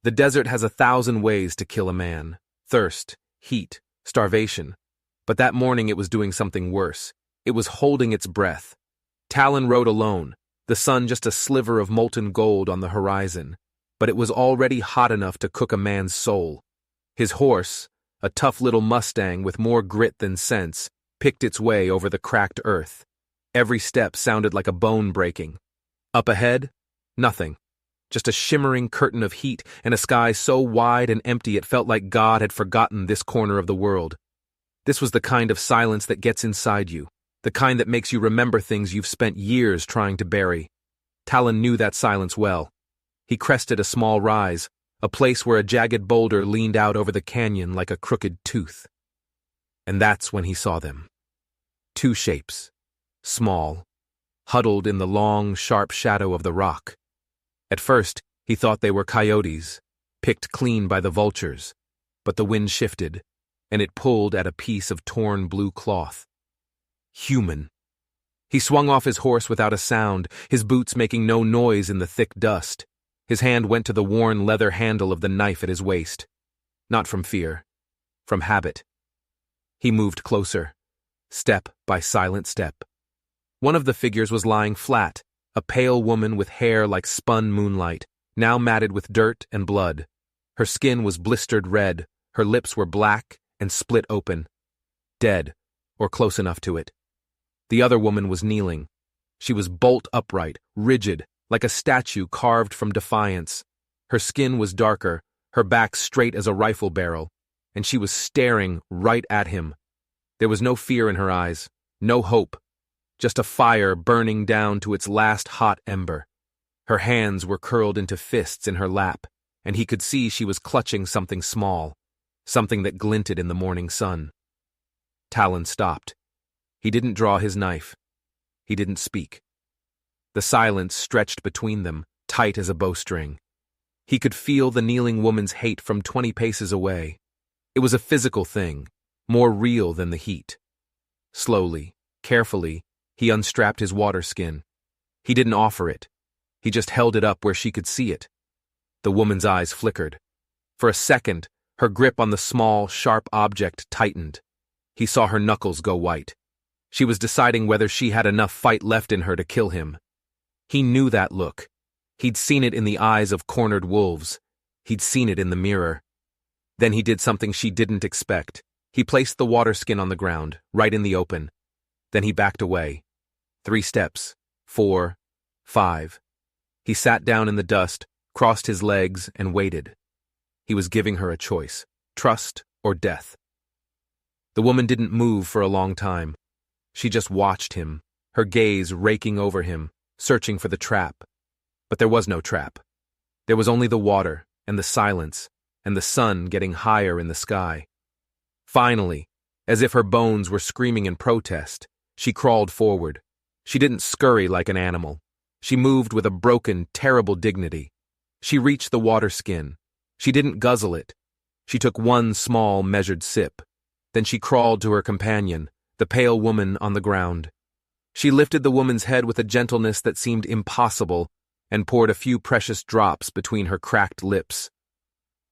The desert has 1,000 ways to kill a man: thirst, heat, starvation. But that morning it was doing something worse. It was holding its breath. Talon rode alone, the sun just a sliver of molten gold on the horizon, but it was already hot enough to cook a man's soul. His horse, a tough little Mustang with more grit than sense, picked its way over the cracked earth. Every step sounded like a bone breaking. Up ahead, nothing. Just a shimmering curtain of heat and a sky so wide and empty it felt like God had forgotten this corner of the world. This was the kind of silence that gets inside you, the kind that makes you remember things you've spent years trying to bury. Talon knew that silence well. He crested a small rise, a place where a jagged boulder leaned out over the canyon like a crooked tooth. And that's when he saw them. Two shapes, small, huddled in the long, sharp shadow of the rock. At first, he thought they were coyotes, picked clean by the vultures, but the wind shifted, and it pulled at a piece of torn blue cloth. Human. He swung off his horse without a sound, his boots making no noise in the thick dust. His hand went to the worn leather handle of the knife at his waist. Not from fear, from habit. He moved closer, step by silent step. One of the figures was lying flat, a pale woman with hair like spun moonlight, now matted with dirt and blood. Her skin was blistered red, her lips were black and split open. Dead, or close enough to it. The other woman was kneeling. She was bolt upright, rigid, like a statue carved from defiance. Her skin was darker, her back straight as a rifle barrel, and she was staring right at him. There was no fear in her eyes, no hope, just a fire burning down to its last hot ember. Her hands were curled into fists in her lap, and he could see she was clutching something small, something that glinted in the morning sun. Talon stopped. He didn't draw his knife. He didn't speak. The silence stretched between them, tight as a bowstring. He could feel the kneeling woman's hate from 20 paces away. It was a physical thing, more real than the heat. Slowly, carefully, he unstrapped his water skin. He didn't offer it. He just held it up where she could see it. The woman's eyes flickered. For a second, her grip on the small, sharp object tightened. He saw her knuckles go white. She was deciding whether she had enough fight left in her to kill him. He knew that look. He'd seen it in the eyes of cornered wolves. He'd seen it in the mirror. Then he did something she didn't expect. He placed the water skin on the ground, right in the open. Then he backed away. 3 steps, 4, 5. He sat down in the dust, crossed his legs, and waited. He was giving her a choice, trust or death. The woman didn't move for a long time. She just watched him, her gaze raking over him, searching for the trap. But there was no trap. There was only the water, and the silence, and the sun getting higher in the sky. Finally, as if her bones were screaming in protest, she crawled forward. She didn't scurry like an animal. She moved with a broken, terrible dignity. She reached the water skin. She didn't guzzle it. She took one small, measured sip. Then she crawled to her companion, the pale woman on the ground. She lifted the woman's head with a gentleness that seemed impossible and poured a few precious drops between her cracked lips.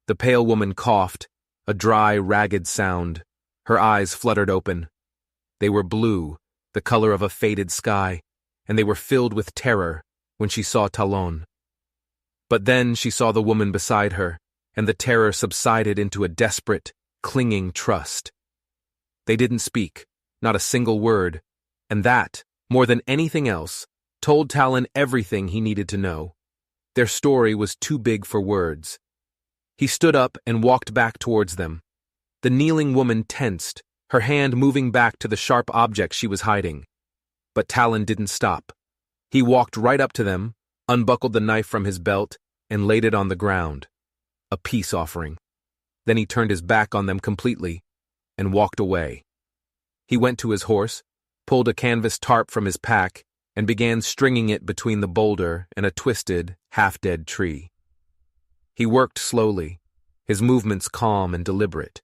The pale woman coughed, a dry, ragged sound. Her eyes fluttered open. They were blue, the color of a faded sky, and they were filled with terror when she saw Talon. But then she saw the woman beside her, and the terror subsided into a desperate, clinging trust. They didn't speak, not a single word, and that, more than anything else, told Talon everything he needed to know. Their story was too big for words. He stood up and walked back towards them. The kneeling woman tensed, her hand moving back to the sharp object she was hiding. But Talon didn't stop. He walked right up to them, unbuckled the knife from his belt, and laid it on the ground. A peace offering. Then he turned his back on them completely and walked away. He went to his horse, pulled a canvas tarp from his pack, and began stringing it between the boulder and a twisted, half-dead tree. He worked slowly, his movements calm and deliberate.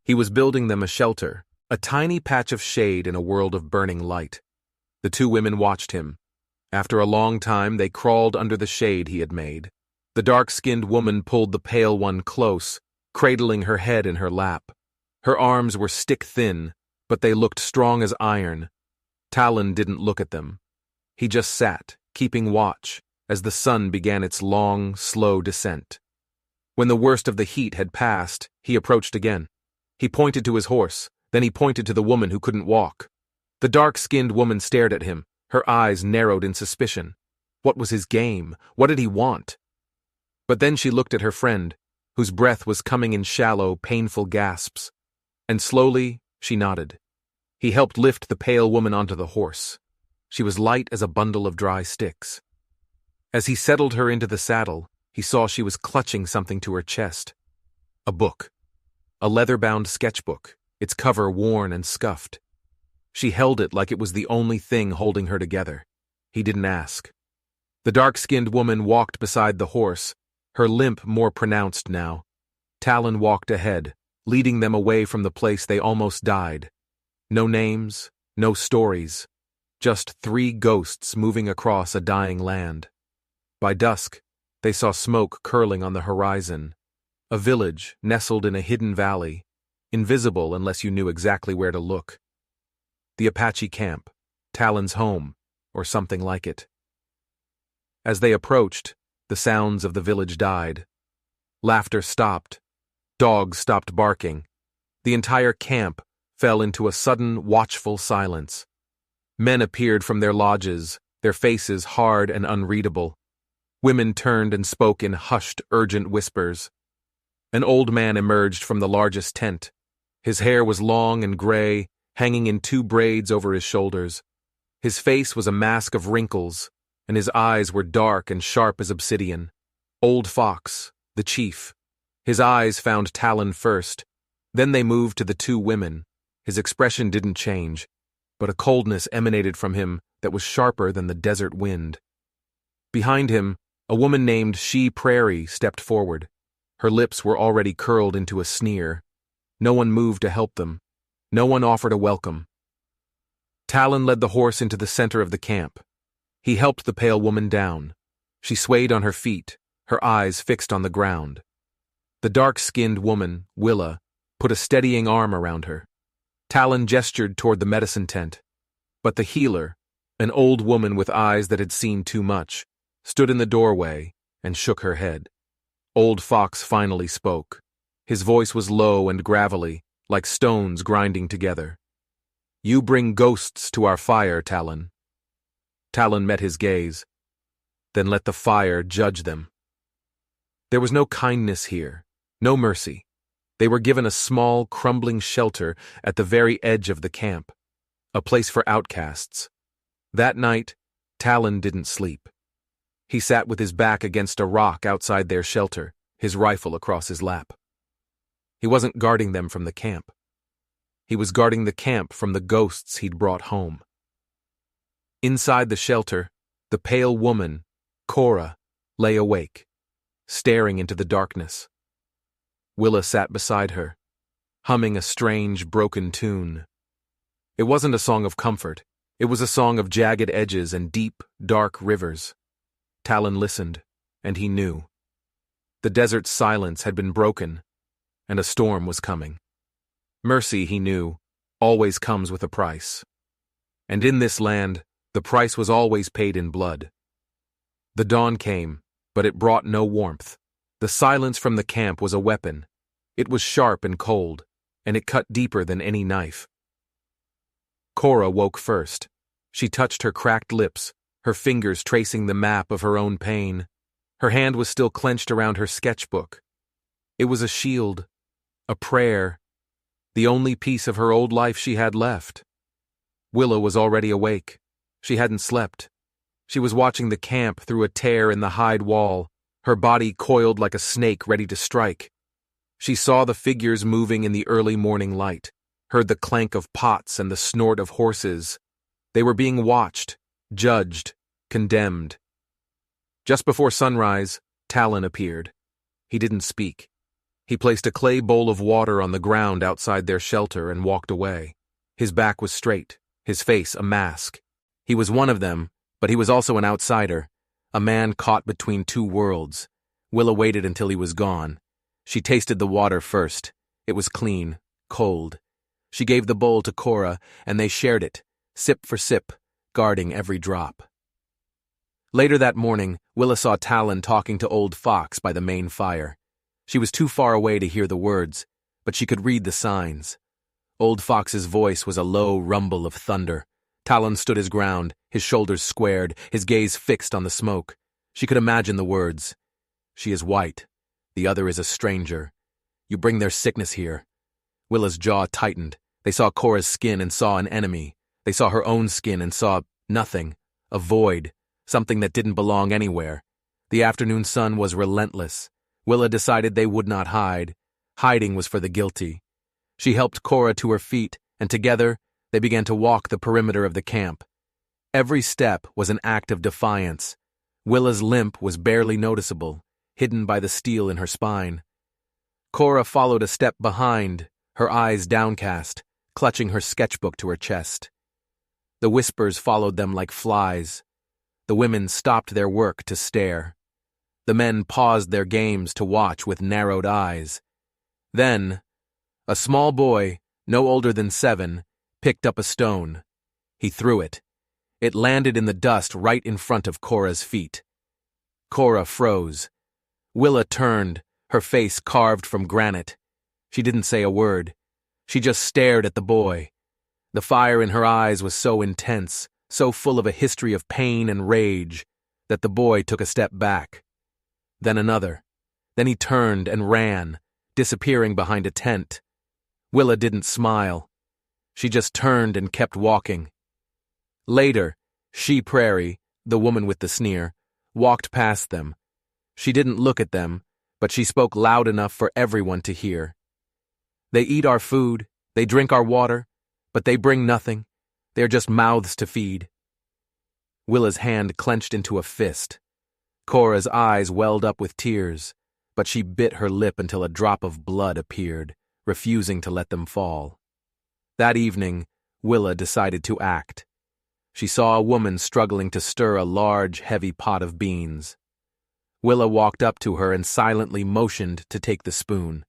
He was building them a shelter, a tiny patch of shade in a world of burning light. The 2 women watched him. After a long time, they crawled under the shade he had made. The dark-skinned woman pulled the pale one close, cradling her head in her lap. Her arms were stick-thin, but they looked strong as iron. Talon didn't look at them. He just sat, keeping watch, as the sun began its long, slow descent. When the worst of the heat had passed, he approached again. He pointed to his horse, then he pointed to the woman who couldn't walk. The dark-skinned woman stared at him, her eyes narrowed in suspicion. What was his game? What did he want? But then she looked at her friend, whose breath was coming in shallow, painful gasps. And slowly, she nodded. He helped lift the pale woman onto the horse. She was light as a bundle of dry sticks. As he settled her into the saddle, he saw she was clutching something to her chest. A book. A leather-bound sketchbook, its cover worn and scuffed. She held it like it was the only thing holding her together. He didn't ask. The dark-skinned woman walked beside the horse, her limp more pronounced now. Talon walked ahead, leading them away from the place they almost died. No names, no stories, just 3 ghosts moving across a dying land. By dusk, they saw smoke curling on the horizon. A village nestled in a hidden valley, invisible unless you knew exactly where to look. The Apache camp, Talon's home, or something like it. As they approached, the sounds of the village died. Laughter stopped. Dogs stopped barking. The entire camp fell into a sudden, watchful silence. Men appeared from their lodges, their faces hard and unreadable. Women turned and spoke in hushed, urgent whispers. An old man emerged from the largest tent. His hair was long and gray, hanging in 2 braids over his shoulders. His face was a mask of wrinkles, and his eyes were dark and sharp as obsidian. Old Fox, the chief. His eyes found Talon first. Then they moved to the 2 women. His expression didn't change, but a coldness emanated from him that was sharper than the desert wind. Behind him, a woman named She Prairie stepped forward. Her lips were already curled into a sneer. No one moved to help them. No one offered a welcome. Talon led the horse into the center of the camp. He helped the pale woman down. She swayed on her feet, her eyes fixed on the ground. The dark-skinned woman, Willa, put a steadying arm around her. Talon gestured toward the medicine tent. But the healer, an old woman with eyes that had seen too much, stood in the doorway and shook her head. Old Fox finally spoke. His voice was low and gravelly, like stones grinding together. "You bring ghosts to our fire, Talon." Talon met his gaze. "Then let the fire judge them." There was no kindness here, no mercy. They were given a small, crumbling shelter at the very edge of the camp, a place for outcasts. That night, Talon didn't sleep. He sat with his back against a rock outside their shelter, his rifle across his lap. He wasn't guarding them from the camp. He was guarding the camp from the ghosts he'd brought home. Inside the shelter, the pale woman, Cora, lay awake, staring into the darkness. Willa sat beside her, humming a strange, broken tune. It wasn't a song of comfort. It was a song of jagged edges and deep, dark rivers. Talon listened, and he knew. The desert's silence had been broken, and a storm was coming. Mercy, he knew, always comes with a price. And in this land, the price was always paid in blood. The dawn came, but it brought no warmth. The silence from the camp was a weapon. It was sharp and cold, and it cut deeper than any knife. Cora woke first. She touched her cracked lips, her fingers tracing the map of her own pain. Her hand was still clenched around her sketchbook. It was a shield, a prayer, the only piece of her old life she had left. Willa was already awake. She hadn't slept. She was watching the camp through a tear in the hide wall, her body coiled like a snake ready to strike. She saw the figures moving in the early morning light, heard the clank of pots and the snort of horses. They were being watched, judged, condemned. Just before sunrise, Talon appeared. He didn't speak. He placed a clay bowl of water on the ground outside their shelter and walked away. His back was straight, his face a mask. He was one of them, but he was also an outsider, a man caught between 2 worlds, Willa waited until he was gone. She tasted the water first. It was clean, cold. She gave the bowl to Cora, and they shared it, sip for sip, guarding every drop. Later that morning, Willa saw Talon talking to Old Fox by the main fire. She was too far away to hear the words, but she could read the signs. Old Fox's voice was a low rumble of thunder. Talon stood his ground, his shoulders squared, his gaze fixed on the smoke. She could imagine the words. She is white. The other is a stranger. You bring their sickness here. Willa's jaw tightened. They saw Cora's skin and saw an enemy. They saw her own skin and saw nothing. A void. Something that didn't belong anywhere. The afternoon sun was relentless. Willa decided they would not hide. Hiding was for the guilty. She helped Cora to her feet, and together, they began to walk the perimeter of the camp. Every step was an act of defiance. Willa's limp was barely noticeable, hidden by the steel in her spine. Cora followed a step behind, her eyes downcast, clutching her sketchbook to her chest. The whispers followed them like flies. The women stopped their work to stare. The men paused their games to watch with narrowed eyes. Then, a small boy, no older than 7, picked up a stone. He threw it. It landed in the dust right in front of Cora's feet. Cora froze. Willa turned, her face carved from granite. She didn't say a word. She just stared at the boy. The fire in her eyes was so intense, so full of a history of pain and rage, that the boy took a step back. Then another. Then he turned and ran, disappearing behind a tent. Willa didn't smile. She just turned and kept walking. Later, She Prairie, the woman with the sneer, walked past them. She didn't look at them, but she spoke loud enough for everyone to hear. They eat our food, they drink our water, but they bring nothing. They are just mouths to feed. Willa's hand clenched into a fist. Cora's eyes welled up with tears, but she bit her lip until a drop of blood appeared, refusing to let them fall. That evening, Willa decided to act. She saw a woman struggling to stir a large, heavy pot of beans. Willa walked up to her and silently motioned to take the spoon.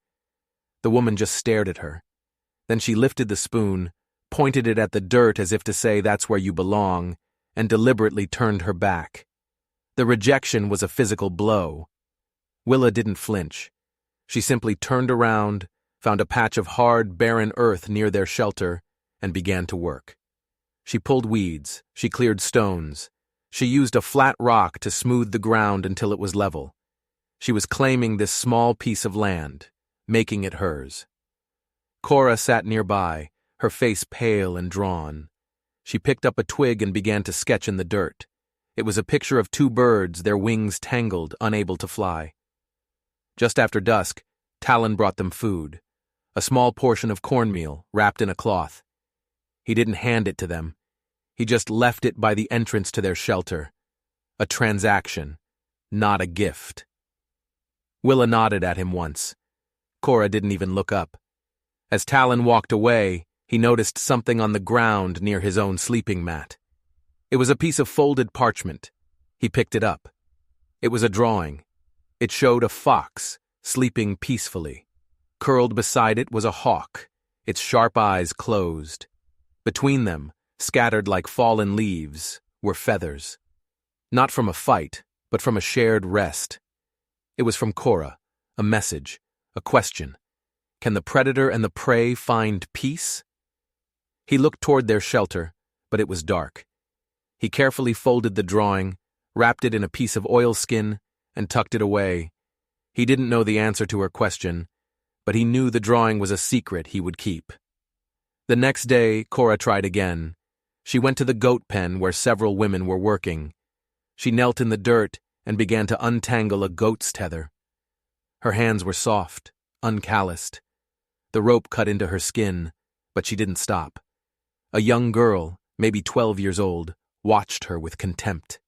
The woman just stared at her. Then she lifted the spoon, pointed it at the dirt as if to say that's where you belong, and deliberately turned her back. The rejection was a physical blow. Willa didn't flinch. She simply turned around, found a patch of hard, barren earth near their shelter, and began to work. She pulled weeds, she cleared stones. She used a flat rock to smooth the ground until it was level. She was claiming this small piece of land, making it hers. Cora sat nearby, her face pale and drawn. She picked up a twig and began to sketch in the dirt. It was a picture of 2 birds, their wings tangled, unable to fly. Just after dusk, Talon brought them food, a small portion of cornmeal wrapped in a cloth. He didn't hand it to them. He just left it by the entrance to their shelter. A transaction, not a gift. Willa nodded at him once. Cora didn't even look up. As Talon walked away, he noticed something on the ground near his own sleeping mat. It was a piece of folded parchment. He picked it up. It was a drawing. It showed a fox, sleeping peacefully. Curled beside it was a hawk, its sharp eyes closed. Between them, scattered like fallen leaves, were feathers. Not from a fight, but from a shared rest. It was from Cora, a message, a question. Can the predator and the prey find peace? He looked toward their shelter, but it was dark. He carefully folded the drawing, wrapped it in a piece of oilskin, and tucked it away. He didn't know the answer to her question, but he knew the drawing was a secret he would keep. The next day, Cora tried again. She went to the goat pen where several women were working. She knelt in the dirt and began to untangle a goat's tether. Her hands were soft, uncalloused. The rope cut into her skin, but she didn't stop. A young girl, maybe 12 years old, watched her with contempt.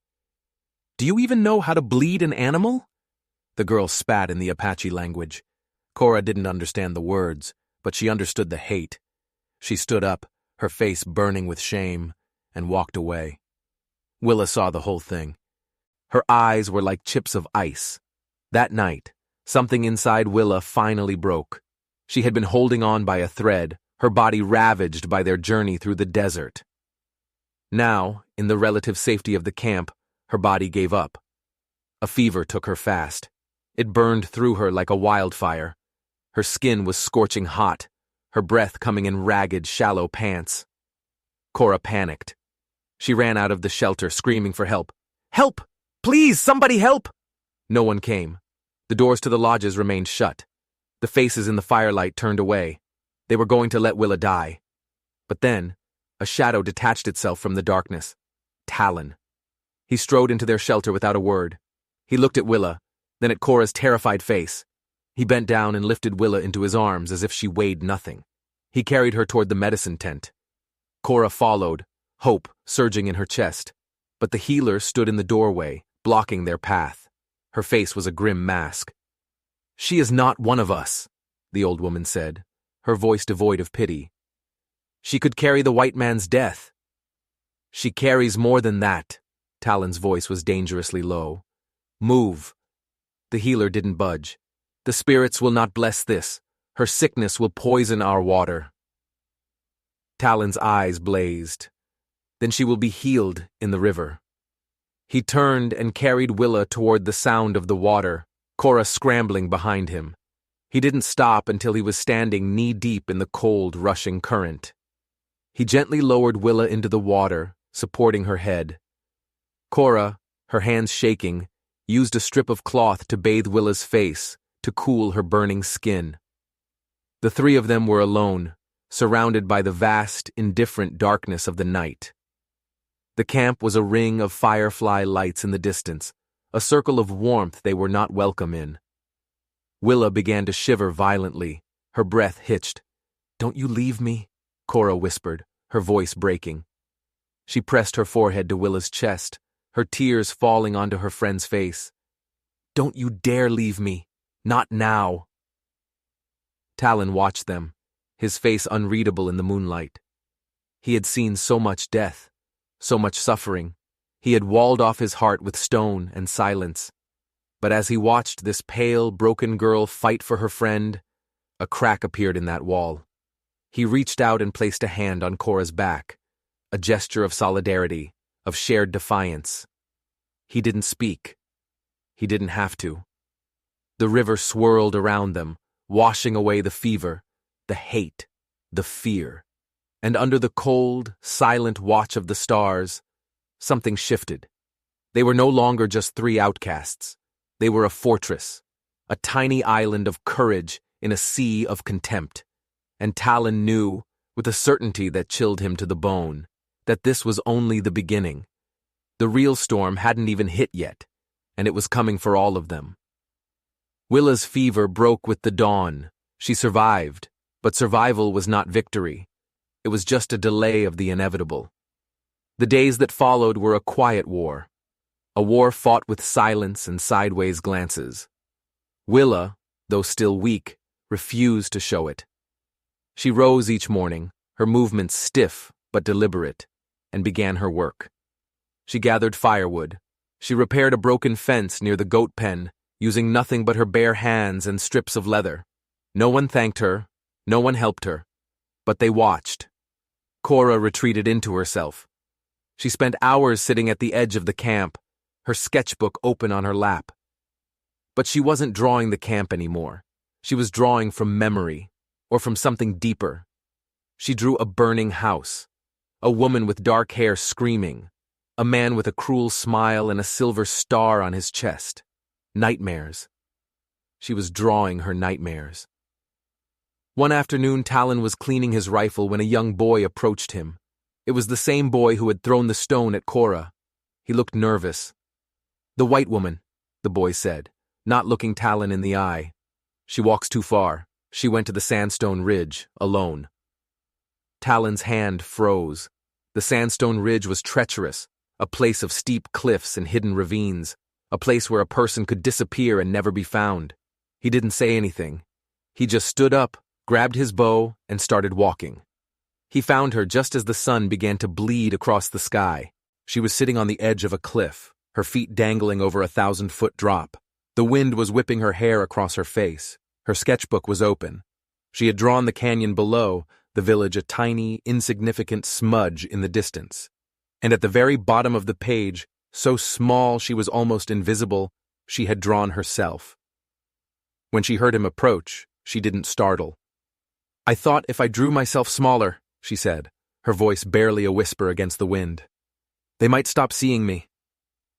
"Do you even know how to bleed an animal?" The girl spat in the Apache language. Cora didn't understand the words, but she understood the hate. She stood up, her face burning with shame, and walked away. Willa saw the whole thing. Her eyes were like chips of ice. That night, something inside Willa finally broke. She had been holding on by a thread, her body ravaged by their journey through the desert. Now, in the relative safety of the camp, her body gave up. A fever took her fast. It burned through her like a wildfire. Her skin was scorching hot, her breath coming in ragged, shallow pants. Cora panicked. She ran out of the shelter, screaming for help. "Help! Please, somebody help!" No one came. The doors to the lodges remained shut. The faces in the firelight turned away. They were going to let Willa die. But then, a shadow detached itself from the darkness. Talon. He strode into their shelter without a word. He looked at Willa, then at Cora's terrified face. He bent down and lifted Willa into his arms as if she weighed nothing. He carried her toward the medicine tent. Cora followed, hope surging in her chest. But the healer stood in the doorway, blocking their path. Her face was a grim mask. "She is not one of us," the old woman said, her voice devoid of pity. "She could carry the white man's death." "She carries more than that." Talon's voice was dangerously low. "Move." The healer didn't budge. "The spirits will not bless this. Her sickness will poison our water." Talon's eyes blazed. "Then she will be healed in the river." He turned and carried Willa toward the sound of the water, Cora scrambling behind him. He didn't stop until he was standing knee-deep in the cold, rushing current. He gently lowered Willa into the water, supporting her head. Cora, her hands shaking, used a strip of cloth to bathe Willa's face, to cool her burning skin. The three of them were alone, surrounded by the vast, indifferent darkness of the night. The camp was a ring of firefly lights in the distance, a circle of warmth they were not welcome in. Willa began to shiver violently, her breath hitched. "Don't you leave me," Cora whispered, her voice breaking. She pressed her forehead to Willa's chest, her tears falling onto her friend's face. "Don't you dare leave me. Not now." Talon watched them, his face unreadable in the moonlight. He had seen so much death, so much suffering. He had walled off his heart with stone and silence. But as he watched this pale, broken girl fight for her friend, a crack appeared in that wall. He reached out and placed a hand on Cora's back, a gesture of solidarity, of shared defiance. He didn't speak. He didn't have to. The river swirled around them, washing away the fever, the hate, the fear. And under the cold, silent watch of the stars, something shifted. They were no longer just three outcasts. They were a fortress, a tiny island of courage in a sea of contempt. And Talon knew, with a certainty that chilled him to the bone, that this was only the beginning. The real storm hadn't even hit yet, and it was coming for all of them. Willa's fever broke with the dawn. She survived, but survival was not victory. It was just a delay of the inevitable. The days that followed were a quiet war, a war fought with silence and sideways glances. Willa, though still weak, refused to show it. She rose each morning, her movements stiff but deliberate, and began her work. She gathered firewood. She repaired a broken fence near the goat pen, using nothing but her bare hands and strips of leather. No one thanked her, no one helped her, but they watched. Cora retreated into herself. She spent hours sitting at the edge of the camp, her sketchbook open on her lap. But she wasn't drawing the camp anymore. She was drawing from memory, or from something deeper. She drew a burning house, a woman with dark hair screaming, a man with a cruel smile and a silver star on his chest. Nightmares. She was drawing her nightmares. One afternoon, Talon was cleaning his rifle when a young boy approached him. It was the same boy who had thrown the stone at Cora. He looked nervous. "The white woman," the boy said, not looking Talon in the eye. "She walks too far. She went to the sandstone ridge, alone." Talon's hand froze. The sandstone ridge was treacherous, a place of steep cliffs and hidden ravines, a place where a person could disappear and never be found. He didn't say anything. He just stood up, grabbed his bow, and started walking. He found her just as the sun began to bleed across the sky. She was sitting on the edge of a cliff, her feet dangling over a 1,000-foot drop. The wind was whipping her hair across her face. Her sketchbook was open. She had drawn the canyon below, the village a tiny, insignificant smudge in the distance. And at the very bottom of the page, so small she was almost invisible, she had drawn herself. When she heard him approach, she didn't startle. "I thought if I drew myself smaller," she said, her voice barely a whisper against the wind, "they might stop seeing me."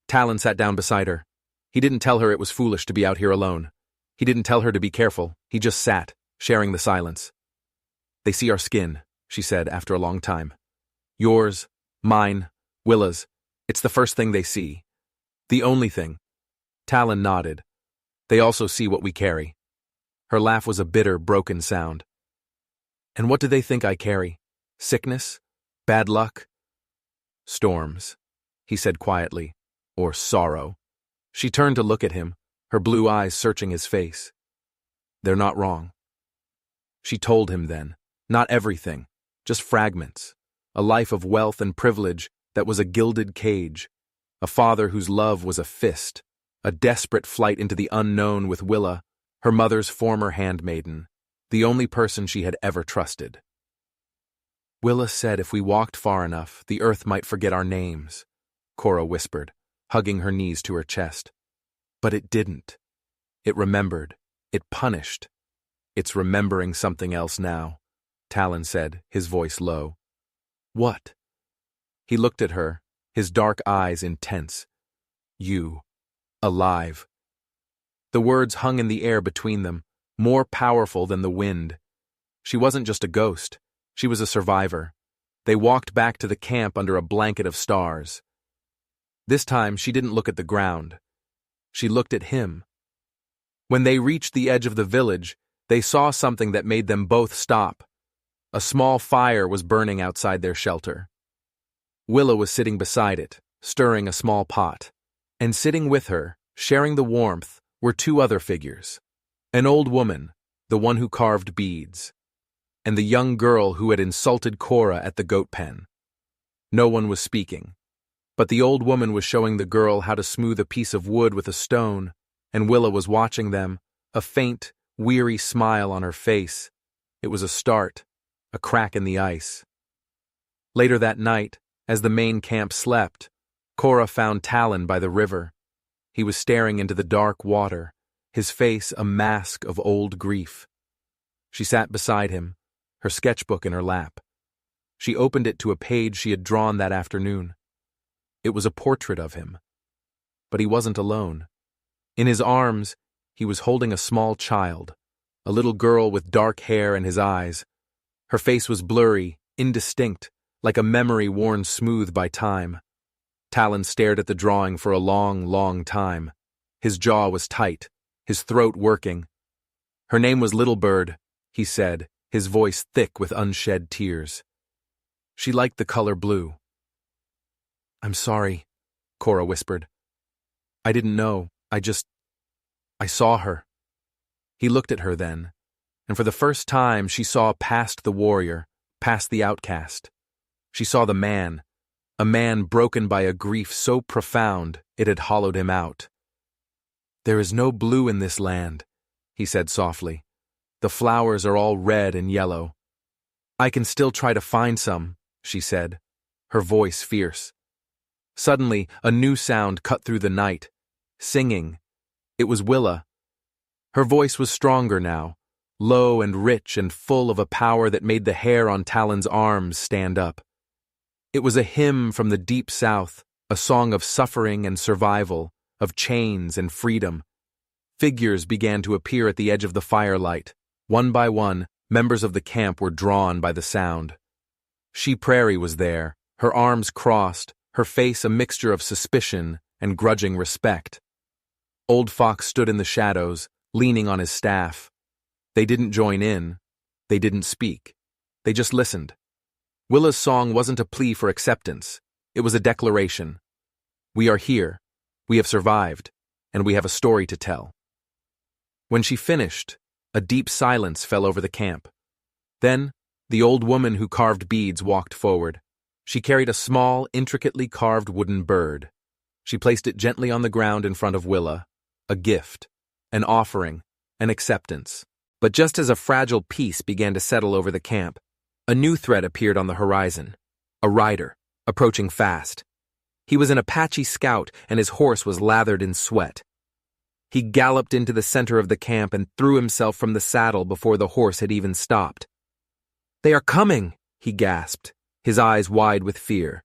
Talon sat down beside her. He didn't tell her it was foolish to be out here alone. He didn't tell her to be careful. He just sat, sharing the silence. "They see our skin," she said after a long time. "Yours, mine, Willa's. It's the first thing they see. The only thing." Talon nodded. "They also see what we carry." Her laugh was a bitter, broken sound. "And what do they think I carry? Sickness? Bad luck?" "Storms," he said quietly. "Or sorrow." She turned to look at him, her blue eyes searching his face. "They're not wrong." She told him then, not everything, just fragments, a life of wealth and privilege that was a gilded cage, a father whose love was a fist, a desperate flight into the unknown with Willa, her mother's former handmaiden, the only person she had ever trusted. "Willa said if we walked far enough, the earth might forget our names," Cora whispered, hugging her knees to her chest. "But it didn't. It remembered. It punished. It's remembering something else now," Talon said, his voice low. "What?" He looked at her, his dark eyes intense. "You. Alive." The words hung in the air between them, more powerful than the wind. She wasn't just a ghost. She was a survivor. They walked back to the camp under a blanket of stars. This time, she didn't look at the ground. She looked at him. When they reached the edge of the village, they saw something that made them both stop. A small fire was burning outside their shelter. Willa was sitting beside it, stirring a small pot. And sitting with her, sharing the warmth, were two other figures. An old woman, the one who carved beads, and the young girl who had insulted Cora at the goat pen. No one was speaking, but the old woman was showing the girl how to smooth a piece of wood with a stone, and Willa was watching them, a faint, weary smile on her face. It was a start, a crack in the ice. Later that night, as the main camp slept, Cora found Talon by the river. He was staring into the dark water, his face a mask of old grief. She sat beside him, her sketchbook in her lap. She opened it to a page she had drawn that afternoon. It was a portrait of him. But he wasn't alone. In his arms, he was holding a small child, a little girl with dark hair in his eyes. Her face was blurry, indistinct, like a memory worn smooth by time. Talon stared at the drawing for a long, long time. His jaw was tight, his throat working. "Her name was Little Bird," he said, his voice thick with unshed tears. "She liked the color blue." "I'm sorry," Cora whispered. "I didn't know. I saw her." He looked at her then, and for the first time she saw past the warrior, past the outcast. She saw the man, a man broken by a grief so profound it had hollowed him out. "There is no blue in this land," he said softly. "The flowers are all red and yellow." "I can still try to find some," she said, her voice fierce. Suddenly, a new sound cut through the night. Singing. It was Willa. Her voice was stronger now, low and rich and full of a power that made the hair on Talon's arms stand up. It was a hymn from the deep south, a song of suffering and survival, of chains and freedom. Figures began to appear at the edge of the firelight. One by one, members of the camp were drawn by the sound. She Prairie was there, her arms crossed, her face a mixture of suspicion and grudging respect. Old Fox stood in the shadows, leaning on his staff. They didn't join in. They didn't speak. They just listened. Willa's song wasn't a plea for acceptance. It was a declaration. We are here. We have survived. And we have a story to tell. When she finished, a deep silence fell over the camp. Then, the old woman who carved beads walked forward. She carried a small, intricately carved wooden bird. She placed it gently on the ground in front of Willa. a gift, an offering, an acceptance. But just as a fragile peace began to settle over the camp, a new threat appeared on the horizon. A rider, approaching fast. He was an Apache scout, and his horse was lathered in sweat. He galloped into the center of the camp and threw himself from the saddle before the horse had even stopped. "They are coming," he gasped, his eyes wide with fear.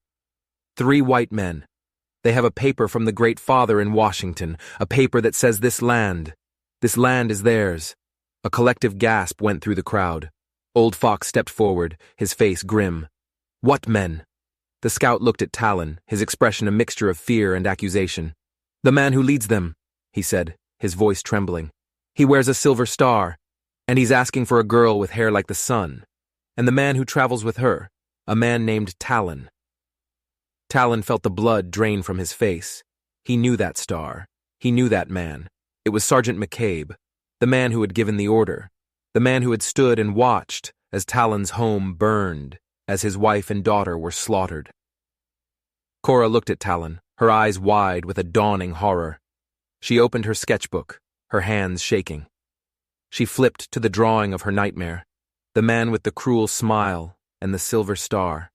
3 white men. They have a paper from the Great Father in Washington, a paper that says this land is theirs. A collective gasp went through the crowd. Old Fox stepped forward, his face grim. "What men?" The scout looked at Talon, his expression a mixture of fear and accusation. "The man who leads them," he said, his voice trembling. "He wears a silver star, and he's asking for a girl with hair like the sun. And the man who travels with her, a man named Talon." Talon felt the blood drain from his face. He knew that star. He knew that man. It was Sergeant McCabe, the man who had given the order, the man who had stood and watched as Talon's home burned, as his wife and daughter were slaughtered. Cora looked at Talon, her eyes wide with a dawning horror. She opened her sketchbook, her hands shaking. She flipped to the drawing of her nightmare, the man with the cruel smile and the silver star.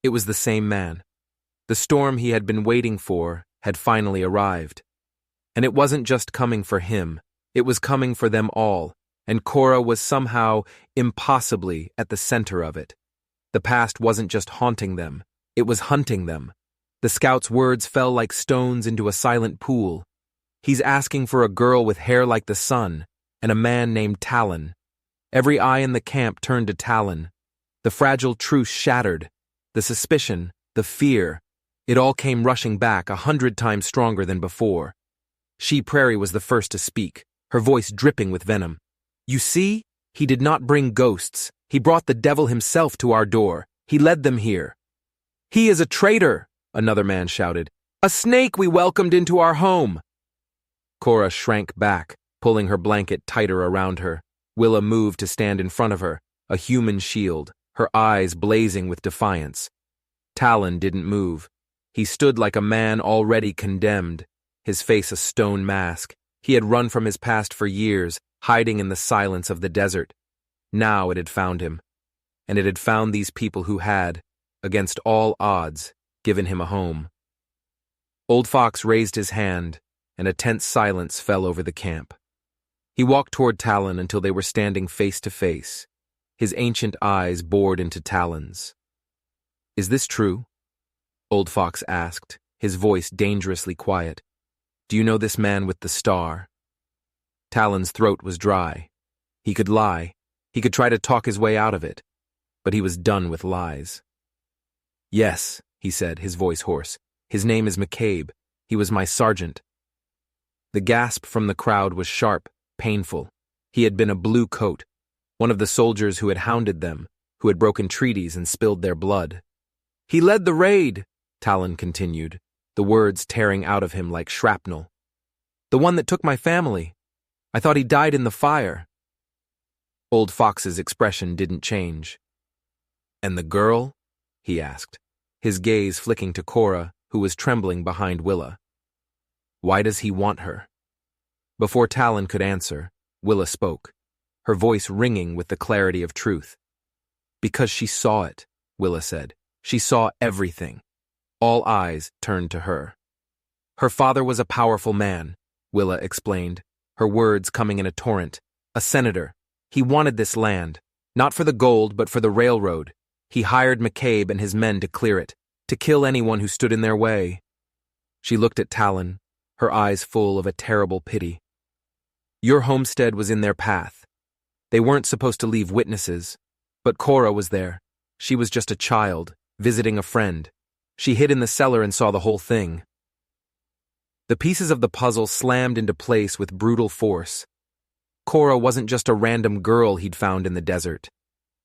It was the same man. The storm he had been waiting for had finally arrived. And it wasn't just coming for him, it was coming for them all, and Cora was somehow, impossibly, at the center of it. The past wasn't just haunting them, it was hunting them. The scout's words fell like stones into a silent pool. He's asking for a girl with hair like the sun, and a man named Talon. Every eye in the camp turned to Talon. The fragile truce shattered. The suspicion, the fear, it all came rushing back 100 times stronger than before. She Prairie was the first to speak, her voice dripping with venom. "You see? He did not bring ghosts. He brought the devil himself to our door. He led them here." "He is a traitor," another man shouted. "A snake we welcomed into our home." Cora shrank back, pulling her blanket tighter around her. Willa moved to stand in front of her, a human shield, her eyes blazing with defiance. Talon didn't move. He stood like a man already condemned, his face a stone mask. He had run from his past for years, hiding in the silence of the desert. Now it had found him, and it had found these people who had, against all odds, given him a home. Old Fox raised his hand, and a tense silence fell over the camp. He walked toward Talon until they were standing face to face, his ancient eyes bored into Talon's. "Is this true?" Old Fox asked, his voice dangerously quiet. "Do you know this man with the star?" Talon's throat was dry. He could lie. He could try to talk his way out of it. But he was done with lies. "Yes," he said, his voice hoarse. "His name is McCabe. He was my sergeant." The gasp from the crowd was sharp, painful. He had been a blue coat, one of the soldiers who had hounded them, who had broken treaties and spilled their blood. "He led the raid," Talon continued, the words tearing out of him like shrapnel. "The one that took my family. I thought he died in the fire." Old Fox's expression didn't change. "And the girl?" he asked, his gaze flicking to Cora, who was trembling behind Willa. "Why does he want her?" Before Talon could answer, Willa spoke, her voice ringing with the clarity of truth. "Because she saw it," Willa said. "She saw everything." All eyes turned to her. "Her father was a powerful man," Willa explained, her words coming in a torrent. "A senator. He wanted this land, not for the gold but for the railroad. He hired McCabe and his men to clear it, to kill anyone who stood in their way." She looked at Talon, her eyes full of a terrible pity. "Your homestead was in their path. They weren't supposed to leave witnesses, but Cora was there. She was just a child, visiting a friend. She hid in the cellar and saw the whole thing." The pieces of the puzzle slammed into place with brutal force. Cora wasn't just a random girl he'd found in the desert.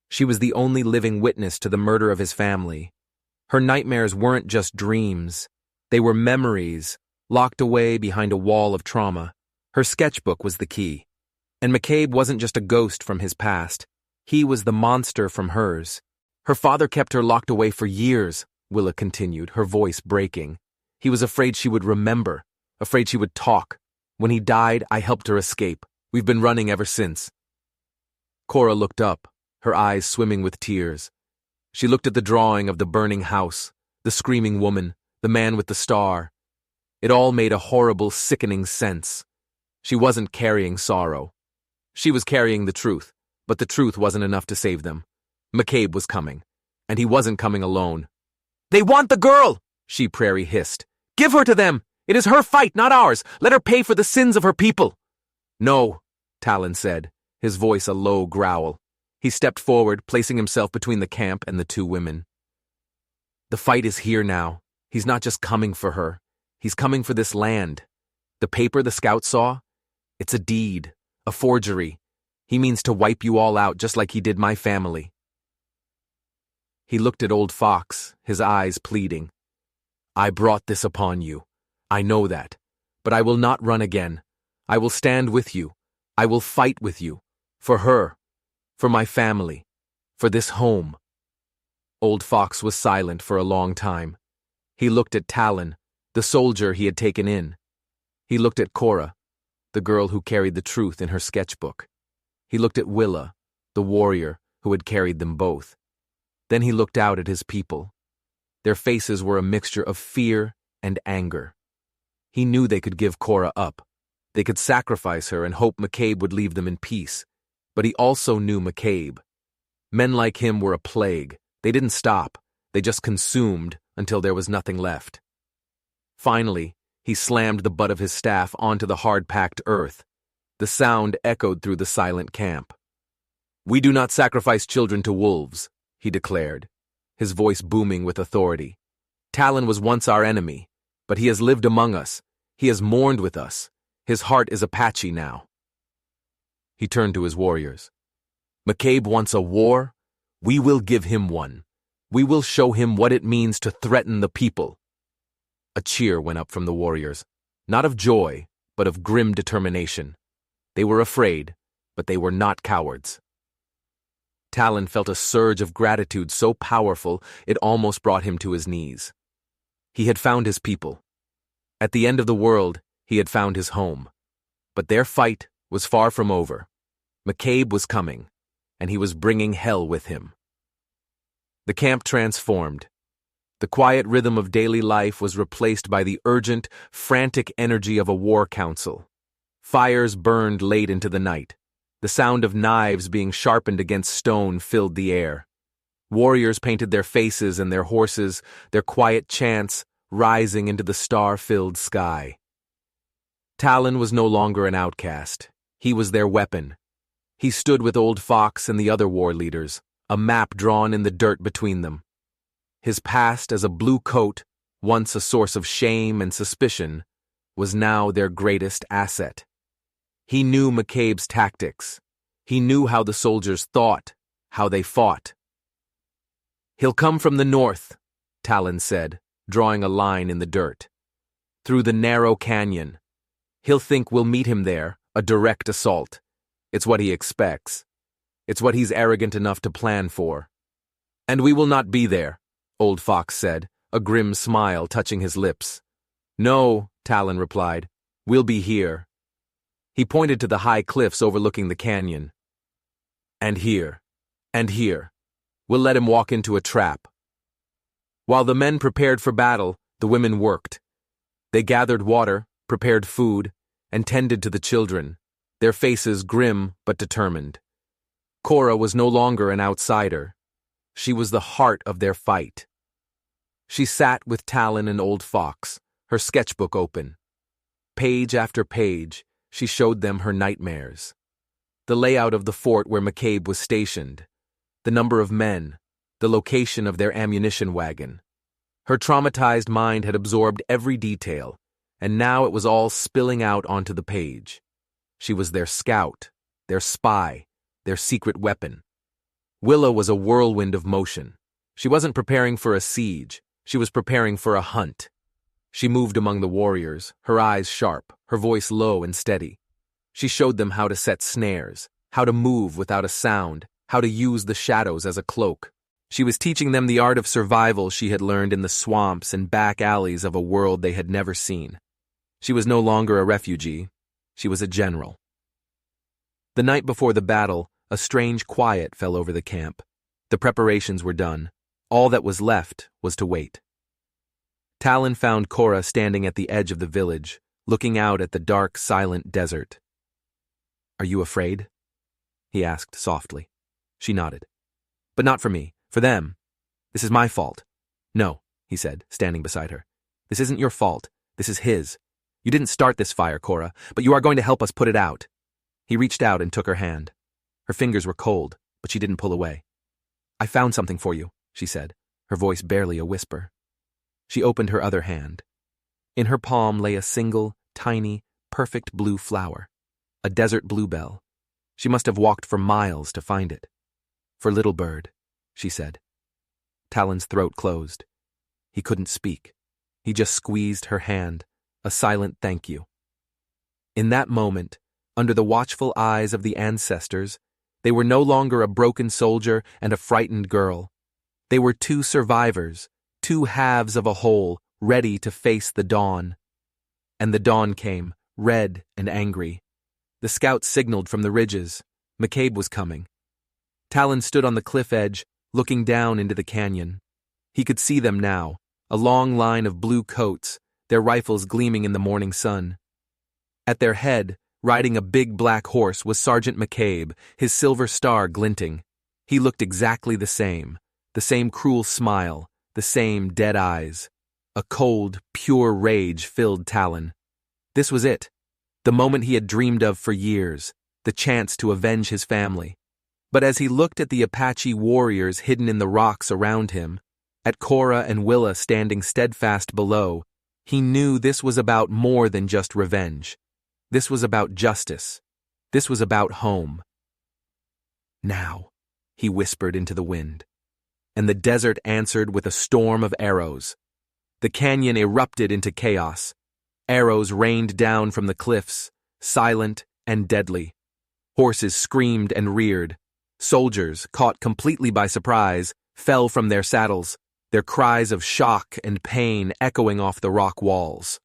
She was the only living witness to the murder of his family. Her nightmares weren't just dreams. They were memories, locked away behind a wall of trauma. Her sketchbook was the key. And McCabe wasn't just a ghost from his past. He was the monster from hers. "Her father kept her locked away for years," Willa continued, her voice breaking. "He was afraid she would remember, afraid she would talk. When he died, I helped her escape. We've been running ever since." Cora looked up, her eyes swimming with tears. She looked at the drawing of the burning house, the screaming woman, the man with the star. It all made a horrible, sickening sense. She wasn't carrying sorrow. She was carrying the truth, but the truth wasn't enough to save them. McCabe was coming, and he wasn't coming alone. "They want the girl!" She Prairie hissed. "Give her to them! It is her fight, not ours! Let her pay for the sins of her people!" "No," Talon said, his voice a low growl. He stepped forward, placing himself between the camp and the two women. "The fight is here now. He's not just coming for her. He's coming for this land. The paper the scout saw? It's a deed, a forgery. He means to wipe you all out just like he did my family." He looked at Old Fox, his eyes pleading. "I brought this upon you. I know that. But I will not run again. I will stand with you. I will fight with you. For her. For my family. For this home." Old Fox was silent for a long time. He looked at Talon, the soldier he had taken in. He looked at Cora, the girl who carried the truth in her sketchbook. He looked at Willa, the warrior who had carried them both. Then he looked out at his people. Their faces were a mixture of fear and anger. He knew they could give Cora up. They could sacrifice her and hope McCabe would leave them in peace. But he also knew McCabe. Men like him were a plague. They didn't stop. They just consumed until there was nothing left. Finally, he slammed the butt of his staff onto the hard-packed earth. The sound echoed through the silent camp. "We do not sacrifice children to wolves," he declared, his voice booming with authority. "Talon was once our enemy, but he has lived among us. He has mourned with us. His heart is Apache now." He turned to his warriors. "McCabe wants a war. We will give him one. We will show him what it means to threaten the people." A cheer went up from the warriors, not of joy, but of grim determination. They were afraid, but they were not cowards. Talon felt a surge of gratitude so powerful it almost brought him to his knees. He had found his people. At the end of the world, he had found his home. But their fight was far from over. McCabe was coming, and he was bringing hell with him. The camp transformed. The quiet rhythm of daily life was replaced by the urgent, frantic energy of a war council. Fires burned late into the night. The sound of knives being sharpened against stone filled the air. Warriors painted their faces and their horses, their quiet chants rising into the star-filled sky. Talon was no longer an outcast. He was their weapon. He stood with Old Fox and the other war leaders, a map drawn in the dirt between them. His past as a blue coat, once a source of shame and suspicion, was now their greatest asset. He knew McCabe's tactics. He knew how the soldiers thought, how they fought. "He'll come from the north," Talon said, drawing a line in the dirt. "Through the narrow canyon. He'll think we'll meet him there, a direct assault. It's what he expects. It's what he's arrogant enough to plan for. And we will not be there," Old Fox said, a grim smile touching his lips. "No," Talon replied, "we'll be here." He pointed to the high cliffs overlooking the canyon. "And here. And here. We'll let him walk into a trap." While the men prepared for battle, the women worked. They gathered water, prepared food, and tended to the children, their faces grim but determined. Cora was no longer an outsider. She was the heart of their fight. She sat with Talon and Old Fox, her sketchbook open. Page after page, she showed them her nightmares. The layout of the fort where McCabe was stationed, the number of men, the location of their ammunition wagon. Her traumatized mind had absorbed every detail, and now it was all spilling out onto the page. She was their scout, their spy, their secret weapon. Willa was a whirlwind of motion. She wasn't preparing for a siege, she was preparing for a hunt. She moved among the warriors, her eyes sharp, her voice low and steady. She showed them how to set snares, how to move without a sound, how to use the shadows as a cloak. She was teaching them the art of survival she had learned in the swamps and back alleys of a world they had never seen. She was no longer a refugee. She was a general. The night before the battle, a strange quiet fell over the camp. The preparations were done. All that was left was to wait. Talon found Cora standing at the edge of the village, looking out at the dark, silent desert. "Are you afraid?" he asked softly. She nodded. "But not for me, for them. This is my fault." "No," he said, standing beside her. "This isn't your fault. This is his. You didn't start this fire, Cora, but you are going to help us put it out." He reached out and took her hand. Her fingers were cold, but she didn't pull away. "I found something for you," she said, her voice barely a whisper. She opened her other hand. In her palm lay a single, tiny, perfect blue flower, a desert bluebell. She must have walked for miles to find it. "For little bird," she said. Talon's throat closed. He couldn't speak. He just squeezed her hand, a silent thank you. In that moment, under the watchful eyes of the ancestors, they were no longer a broken soldier and a frightened girl. They were two survivors, two halves of a whole, ready to face the dawn. And the dawn came, red and angry. The scouts signaled from the ridges. McCabe was coming. Talon stood on the cliff edge, looking down into the canyon. He could see them now, a long line of blue coats, their rifles gleaming in the morning sun. At their head, riding a big black horse, was Sergeant McCabe, his silver star glinting. He looked exactly the same cruel smile, the same dead eyes. A cold, pure rage filled Talon. This was it, the moment he had dreamed of for years, the chance to avenge his family. But as he looked at the Apache warriors hidden in the rocks around him, at Cora and Willa standing steadfast below, he knew this was about more than just revenge. This was about justice. This was about home. "Now," he whispered into the wind. And the desert answered with a storm of arrows. The canyon erupted into chaos. Arrows rained down from the cliffs, silent and deadly. Horses screamed and reared. Soldiers, caught completely by surprise, fell from their saddles, their cries of shock and pain echoing off the rock walls.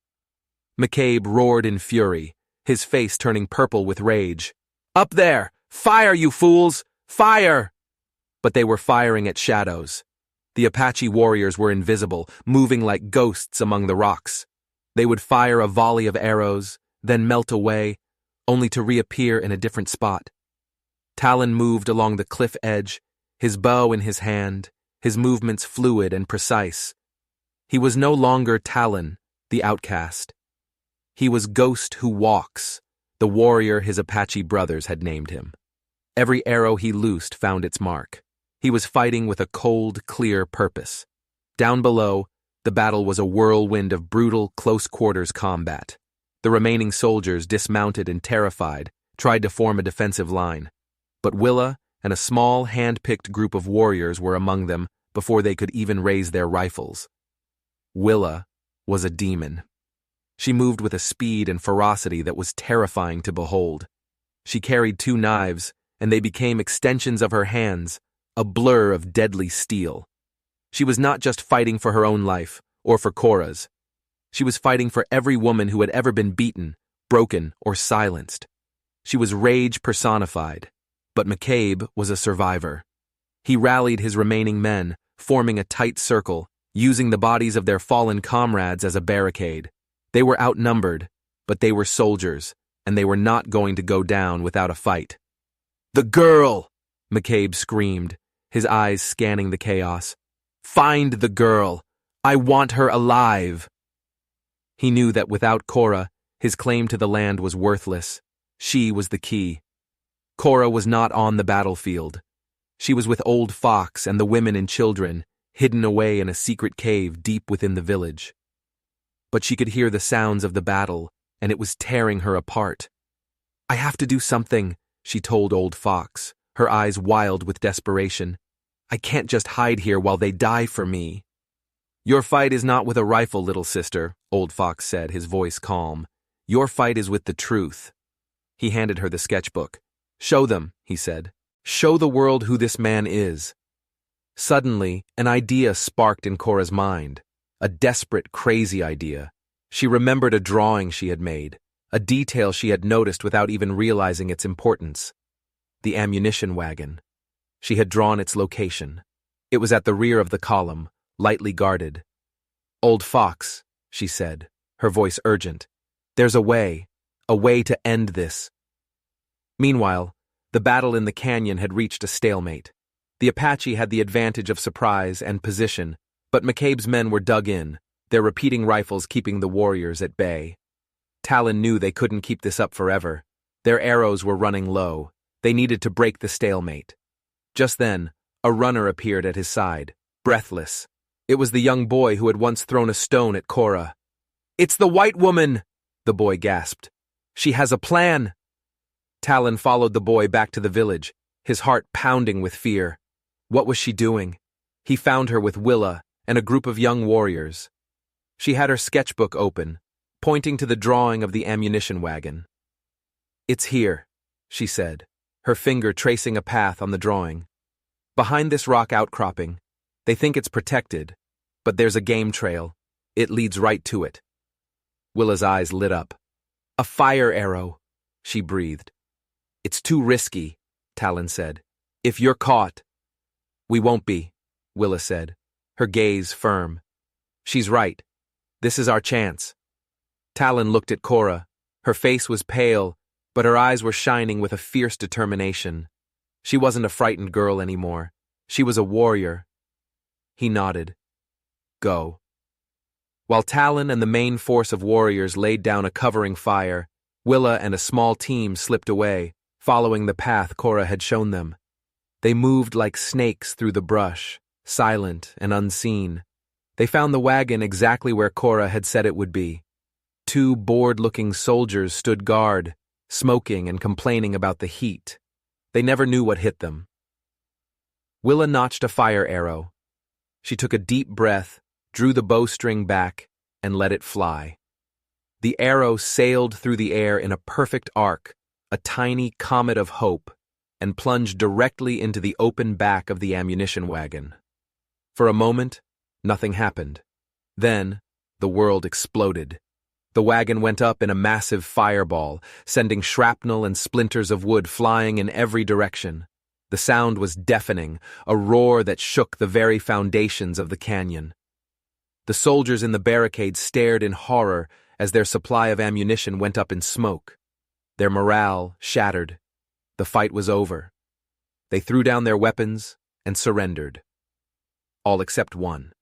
McCabe roared in fury, his face turning purple with rage. "Up there! Fire, you fools! Fire!" But they were firing at shadows. The Apache warriors were invisible, moving like ghosts among the rocks. They would fire a volley of arrows, then melt away, only to reappear in a different spot. Talon moved along the cliff edge, his bow in his hand, his movements fluid and precise. He was no longer Talon, the outcast. He was Ghost Who Walks, the warrior his Apache brothers had named him. Every arrow he loosed found its mark. He was fighting with a cold, clear purpose. Down below, the battle was a whirlwind of brutal, close-quarters combat. The remaining soldiers, dismounted and terrified, tried to form a defensive line. But Willa and a small, hand-picked group of warriors were among them before they could even raise their rifles. Willa was a demon. She moved with a speed and ferocity that was terrifying to behold. She carried 2 knives, and they became extensions of her hands, a blur of deadly steel. She was not just fighting for her own life, or for Cora's. She was fighting for every woman who had ever been beaten, broken, or silenced. She was rage personified, but McCabe was a survivor. He rallied his remaining men, forming a tight circle, using the bodies of their fallen comrades as a barricade. They were outnumbered, but they were soldiers, and they were not going to go down without a fight. "The girl!" McCabe screamed, his eyes scanning the chaos. "Find the girl! I want her alive!" He knew that without Cora, his claim to the land was worthless. She was the key. Cora was not on the battlefield. She was with Old Fox and the women and children, hidden away in a secret cave deep within the village. But she could hear the sounds of the battle, and it was tearing her apart. "I have to do something," she told Old Fox, her eyes wild with desperation. "I can't just hide here while they die for me." "Your fight is not with a rifle, little sister," Old Fox said, his voice calm. "Your fight is with the truth." He handed her the sketchbook. "Show them," he said. "Show the world who this man is." Suddenly, an idea sparked in Cora's mind. A desperate, crazy idea. She remembered a drawing she had made, a detail she had noticed without even realizing its importance. The ammunition wagon. She had drawn its location. It was at the rear of the column, lightly guarded. "Old Fox," she said, her voice urgent. "There's a way to end this." Meanwhile, the battle in the canyon had reached a stalemate. The Apache had the advantage of surprise and position, but McCabe's men were dug in, their repeating rifles keeping the warriors at bay. Talon knew they couldn't keep this up forever. Their arrows were running low. They needed to break the stalemate. Just then, a runner appeared at his side, breathless. It was the young boy who had once thrown a stone at Cora. "It's the white woman!" the boy gasped. "She has a plan!" Talon followed the boy back to the village, his heart pounding with fear. What was she doing? He found her with Willa and a group of young warriors. She had her sketchbook open, pointing to the drawing of the ammunition wagon. "It's here," she said, her finger tracing a path on the drawing. "Behind this rock outcropping. They think it's protected, but there's a game trail. It leads right to it." Willa's eyes lit up. "A fire arrow," she breathed. "It's too risky," Talon said. "If you're caught—" "We won't be," Willa said, her gaze firm. "She's right. This is our chance." Talon looked at Cora. Her face was pale, but her eyes were shining with a fierce determination. She wasn't a frightened girl anymore. She was a warrior. He nodded. "Go." While Talon and the main force of warriors laid down a covering fire, Willa and a small team slipped away, following the path Cora had shown them. They moved like snakes through the brush, silent and unseen. They found the wagon exactly where Cora had said it would be. Two bored-looking soldiers stood guard, smoking and complaining about the heat. They never knew what hit them. Willa notched a fire arrow. She took a deep breath, drew the bowstring back, and let it fly. The arrow sailed through the air in a perfect arc, a tiny comet of hope, and plunged directly into the open back of the ammunition wagon. For a moment, nothing happened. Then, the world exploded. The wagon went up in a massive fireball, sending shrapnel and splinters of wood flying in every direction. The sound was deafening, a roar that shook the very foundations of the canyon. The soldiers in the barricade stared in horror as their supply of ammunition went up in smoke. Their morale shattered. The fight was over. They threw down their weapons and surrendered. All except one.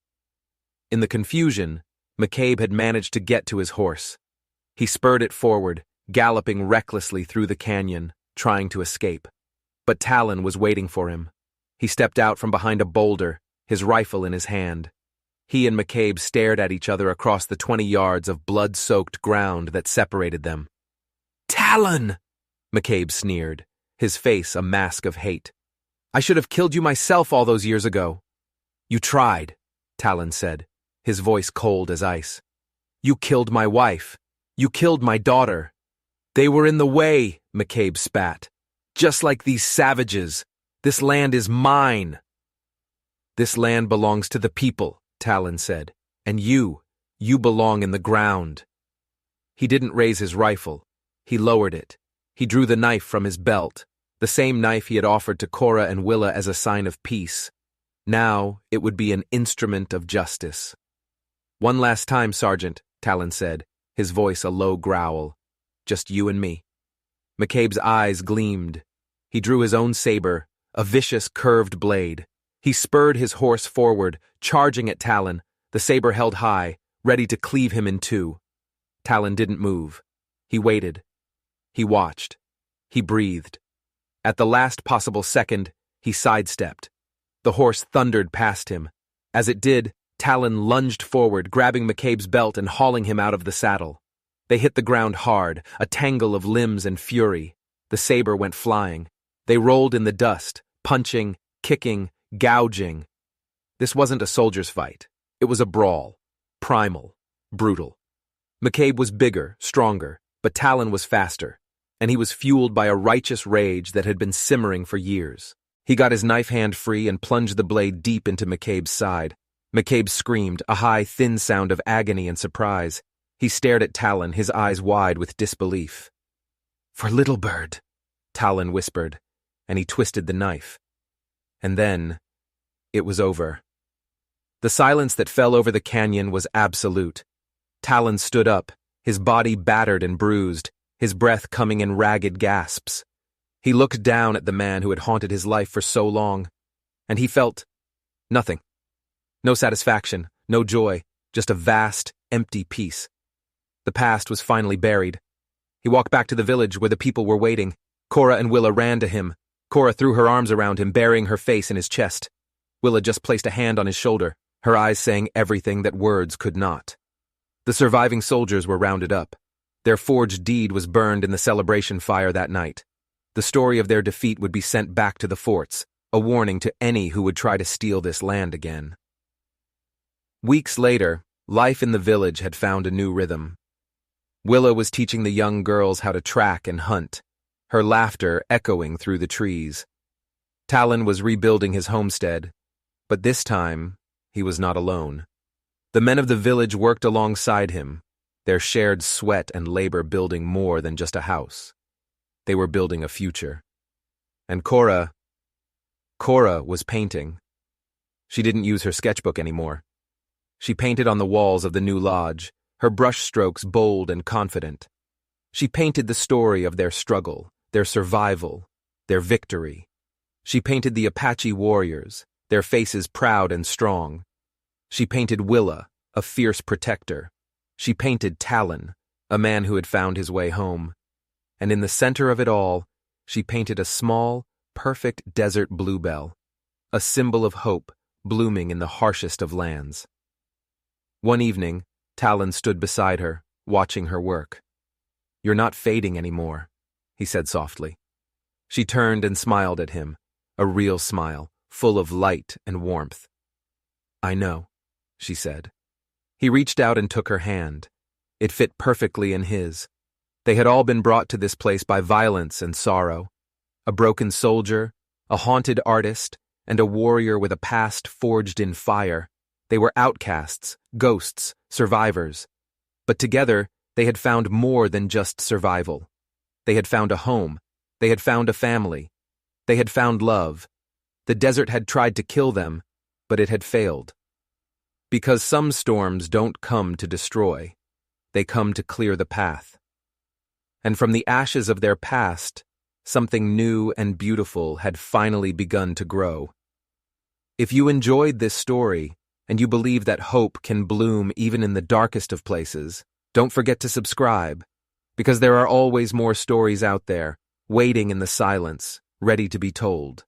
In the confusion, McCabe had managed to get to his horse. He spurred it forward, galloping recklessly through the canyon, trying to escape. But Talon was waiting for him. He stepped out from behind a boulder, his rifle in his hand. He and McCabe stared at each other across the 20 yards of blood-soaked ground that separated them. "Talon!" McCabe sneered, his face a mask of hate. "I should have killed you myself all those years ago." "You tried," Talon said, his voice cold as ice. "You killed my wife. You killed my daughter." "They were in the way," McCabe spat. "Just like these savages. This land is mine." "This land belongs to the people," Talon said, "and you belong in the ground." He didn't raise his rifle. He lowered it. He drew the knife from his belt, the same knife he had offered to Cora and Willa as a sign of peace. Now it would be an instrument of justice. "One last time, Sergeant," Talon said, his voice a low growl. "Just you and me." McCabe's eyes gleamed. He drew his own saber, a vicious curved blade. He spurred his horse forward, charging at Talon, the saber held high, ready to cleave him in two. Talon didn't move. He waited. He watched. He breathed. At the last possible second, he sidestepped. The horse thundered past him. As it did, Talon lunged forward, grabbing McCabe's belt and hauling him out of the saddle. They hit the ground hard, a tangle of limbs and fury. The saber went flying. They rolled in the dust, punching, kicking, gouging. This wasn't a soldier's fight. It was a brawl. Primal. Brutal. McCabe was bigger, stronger, but Talon was faster, and he was fueled by a righteous rage that had been simmering for years. He got his knife hand free and plunged the blade deep into McCabe's side. McCabe screamed, a high, thin sound of agony and surprise. He stared at Talon, his eyes wide with disbelief. "For Little Bird," Talon whispered, and he twisted the knife. And then, it was over. The silence that fell over the canyon was absolute. Talon stood up, his body battered and bruised, his breath coming in ragged gasps. He looked down at the man who had haunted his life for so long, and he felt nothing. No satisfaction, no joy, just a vast, empty peace. The past was finally buried. He walked back to the village where the people were waiting. Cora and Willa ran to him. Cora threw her arms around him, burying her face in his chest. Willa just placed a hand on his shoulder, her eyes saying everything that words could not. The surviving soldiers were rounded up. Their forged deed was burned in the celebration fire that night. The story of their defeat would be sent back to the forts, a warning to any who would try to steal this land again. Weeks later, life in the village had found a new rhythm. Willa was teaching the young girls how to track and hunt, her laughter echoing through the trees. Talon was rebuilding his homestead, but this time, he was not alone. The men of the village worked alongside him, their shared sweat and labor building more than just a house. They were building a future. And Cora was painting. She didn't use her sketchbook anymore. She painted on the walls of the new lodge, her brushstrokes bold and confident. She painted the story of their struggle, their survival, their victory. She painted the Apache warriors, their faces proud and strong. She painted Willa, a fierce protector. She painted Talon, a man who had found his way home. And in the center of it all, she painted a small, perfect desert bluebell, a symbol of hope blooming in the harshest of lands. One evening, Talon stood beside her, watching her work. "You're not fading anymore," he said softly. She turned and smiled at him, a real smile, full of light and warmth. "I know," she said. He reached out and took her hand. It fit perfectly in his. They had all been brought to this place by violence and sorrow. A broken soldier, a haunted artist, and a warrior with a past forged in fire. They were outcasts, ghosts, survivors. But together, they had found more than just survival. They had found a home. They had found a family. They had found love. The desert had tried to kill them, but it had failed. Because some storms don't come to destroy. They come to clear the path. And from the ashes of their past, something new and beautiful had finally begun to grow. If you enjoyed this story, and you believe that hope can bloom even in the darkest of places, don't forget to subscribe, because there are always more stories out there, waiting in the silence, ready to be told.